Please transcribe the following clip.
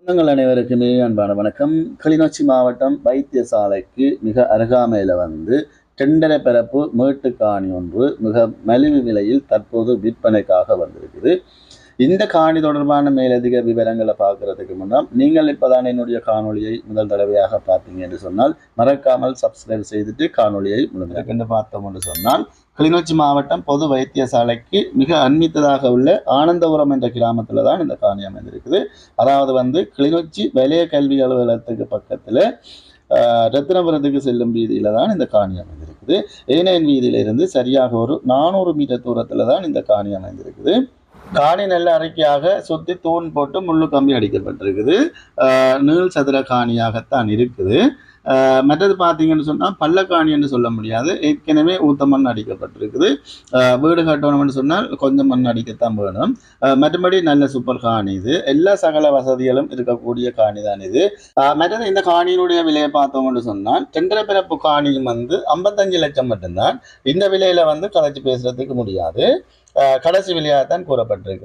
சொந்தங்கள் அனைவருக்குமே அன்பான வணக்கம். கிளிநொச்சி மாவட்டம் வைத்தியசாலைக்கு மிக அருகாமையில் டெண்டரை பரப்பு மேட்டுக்காணி ஒன்று மிக மலிவு விலையில் தற்போது விற்பனைக்காக வந்திருக்குது. இந்த காணி தொடர்பான மேலதிக விவரங்களை பார்க்கறதுக்கு முன்னால் நீங்கள் இப்போதான் என்னுடைய காணொலியை முதல் தடவையாக பார்த்தீங்க என்று சொன்னால் மறக்காமல் சப்ஸ்கிரைப் செய்துட்டு காணொலியை முழுமையாக பார்த்தோம் என்று சொன்னால், கிளிநொச்சி மாவட்டம் பொது வைத்தியசாலைக்கு மிக அண்மித்ததாக உள்ள ஆனந்தபுரம் என்ற கிராமத்தில் தான் இந்த காணி அமைந்திருக்குது. அதாவது கிளிநொச்சி வலய கல்வி அலுவலகத்துக்கு பக்கத்தில் ரத்தினபுரத்துக்கு செல்லும் வீதியில தான் இந்த காணி அமைந்திருக்குது. ஏனையன் வீதியிலிருந்து சரியாக ஒரு 400 மீட்டர் தூரத்தில் தான் இந்த காணி அமைந்திருக்குது. காணி நல்ல அறிக்கையாக சுத்தி தூண் போட்டு முள்ளு கம்பி அடிக்கப்பட்டிருக்குது. நீள் சதுர காணியாகத்தான் இருக்குது. மற்றது பார்த்தீங்கன்னு சொன்னால் பள்ளக்காணி என்று சொல்ல முடியாது, ஏற்கனவே ஊத்த மண் அடிக்கப்பட்டிருக்குது. வீடு கட்டணும்னு சொன்னால் கொஞ்சம் மண் அடிக்கத்தான் வேணும். மற்றபடி நல்ல சூப்பர் காணி இது. எல்லா சகல வசதிகளும் இருக்கக்கூடிய காணி தான் இது. மற்றது இந்த காணியினுடைய விலையை பார்த்தோம்னு சொன்னால் டெண்டரை பிறப்பு காணியும் 55 லட்சம் மட்டும்தான். இந்த விலையில கதைச்சு பேசுறதுக்கு முடியாது. கடைசி விலையாகத்தான் கூறப்பட்டிருக்கு.